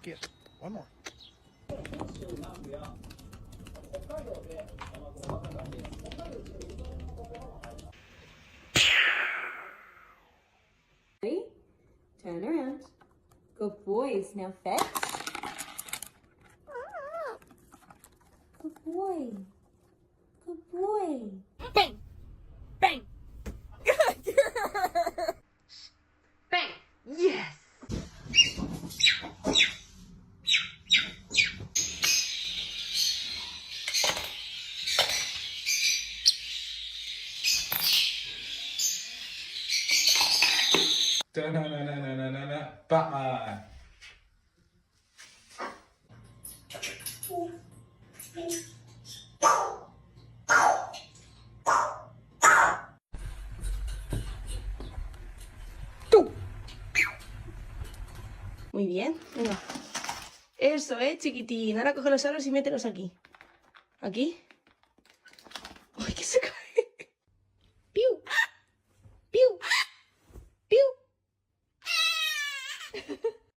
Yes. One more. Ready? Turn around. Good boys. Now fetch. Good boy. Good boy. Bang! Bang! Good girl! Bang! Yes! Batman. Muy bien, venga. Eso, chiquitín. Ahora coge los aros y mételos aquí. ¿Aquí? ¡Ay, que se cae!